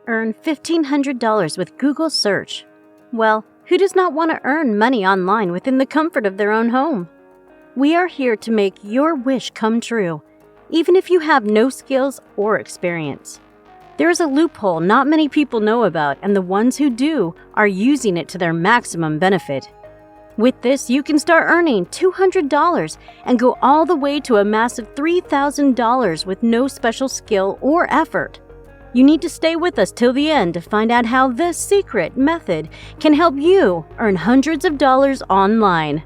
Earn $1,500 with Google Search. Well, who does not want to earn money online within the comfort of their own home? We are here to make your wish come true, even if you have no skills or experience. There is a loophole not many people know about, and the ones who do are using it to their maximum benefit. With this, you can start earning $200 and go all the way to a massive $3,000 with no special skill or effort. You need to stay with us till the end to find out how this secret method can help you earn hundreds of dollars online.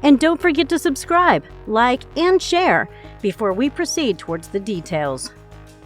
And don't forget to subscribe, like, and share before we proceed towards the details.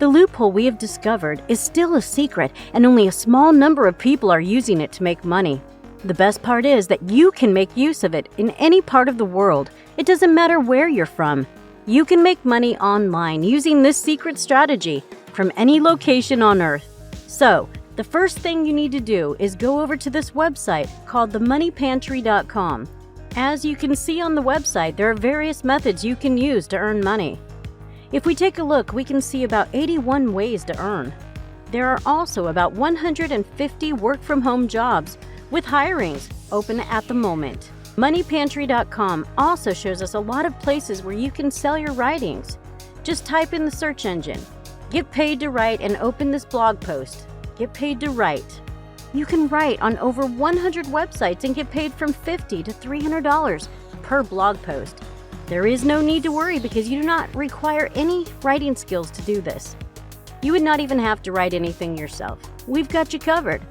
The loophole we have discovered is still a secret, and only a small number of people are using it to make money. The best part is that you can make use of it in any part of the world. It doesn't matter where you're from. You can make money online using this secret strategy from any location on Earth. So, the first thing you need to do is go over to this website called themoneypantry.com. As you can see on the website, there are various methods you can use to earn money. If we take a look, we can see about 81 ways to earn. There are also about 150 work-from-home jobs with hirings open at the moment. Moneypantry.com also shows us a lot of places where you can sell your writings. Just type in the search engine, "Get paid to write," and open this blog post, "Get paid to write." You can write on over 100 websites and get paid from $50 to $300 per blog post. There is no need to worry because you do not require any writing skills to do this. You would not even have to write anything yourself. We've got you covered.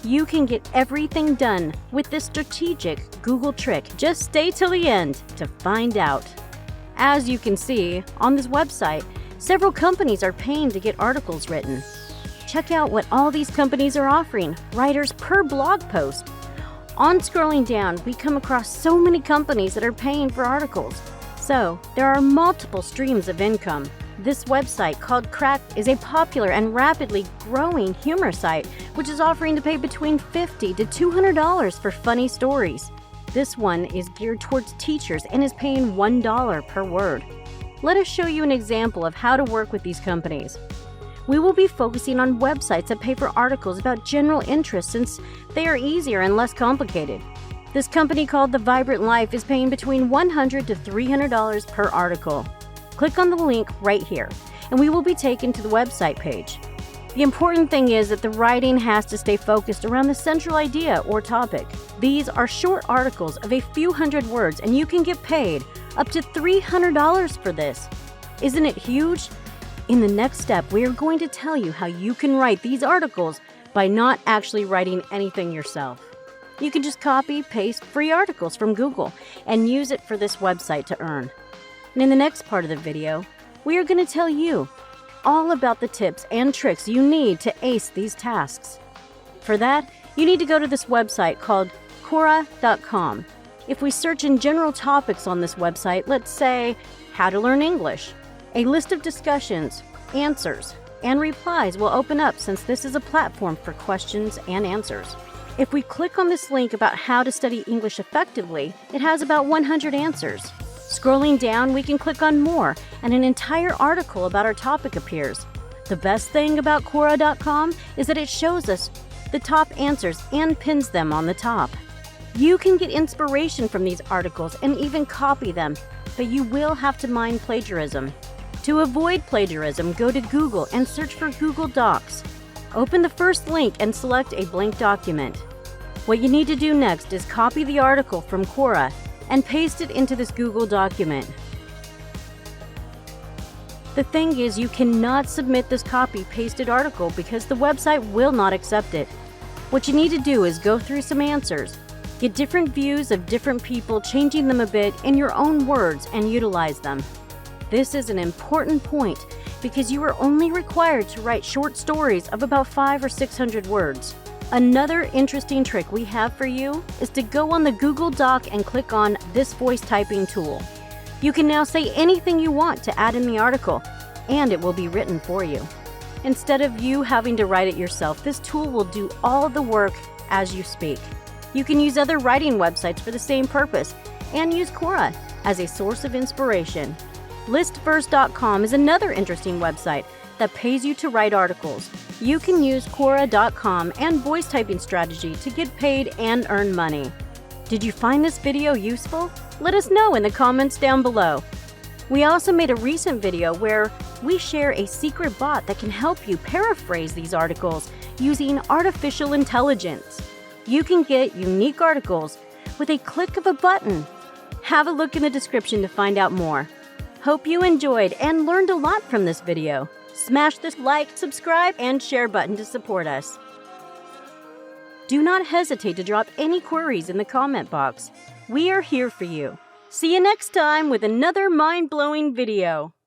You can get everything done with this strategic Google trick. Just stay till the end to find out. As you can see on this website, several companies are paying to get articles written. Check out what all these companies are offering writers per blog post. On scrolling down, we come across so many companies that are paying for articles. So, there are multiple streams of income. This website called Cracked is a popular and rapidly growing humor site, which is offering to pay between $50 to $200 for funny stories. This one is geared towards teachers and is paying $1 per word. Let us show you an example of how to work with these companies. We will be focusing on websites that pay for articles about general interests since they are easier and less complicated. This company called The Vibrant Life is paying between $100 to $300 per article. Click on the link right here, and we will be taken to the website page. The important thing is that the writing has to stay focused around the central idea or topic. These are short articles of a few hundred words, and you can get paid up to $300 for this. Isn't it huge? In the next step, we are going to tell you how you can write these articles by not actually writing anything yourself. You can just copy, paste free articles from Google and use it for this website to earn. And in the next part of the video, we are going to tell you all about the tips and tricks you need to ace these tasks. For that, you need to go to this website called Quora.com. If we search in general topics on this website, let's say, how to learn English, a list of discussions, answers, and replies will open up since this is a platform for questions and answers. If we click on this link about how to study English effectively, it has about 100 answers. Scrolling down, we can click on more, and an entire article about our topic appears. The best thing about Quora.com is that it shows us the top answers and pins them on the top. You can get inspiration from these articles and even copy them, but you will have to mind plagiarism. To avoid plagiarism, go to Google and search for Google Docs. Open the first link and select a blank document. What you need to do next is copy the article from Quora and paste it into this Google document. The thing is, you cannot submit this copy-pasted article because the website will not accept it. What you need to do is go through some answers, get different views of different people, changing them a bit in your own words, and utilize them. This is an important point because you are only required to write short stories of about 500 or 600 words. Another interesting trick we have for you is to go on the Google Doc and click on this voice typing tool. You can now say anything you want to add in the article, and it will be written for you. Instead of you having to write it yourself, this tool will do all the work as you speak. You can use other writing websites for the same purpose, and use Quora as a source of inspiration. Listverse.com is another interesting website that pays you to write articles. You can use Quora.com and voice typing strategy to get paid and earn money. Did you find this video useful? Let us know in the comments down below. We also made a recent video where we share a secret bot that can help you paraphrase these articles using artificial intelligence. You can get unique articles with a click of a button. Have a look in the description to find out more. Hope you enjoyed and learned a lot from this video. Smash the like, subscribe, and share button to support us. Do not hesitate to drop any queries in the comment box. We are here for you. See you next time with another mind-blowing video.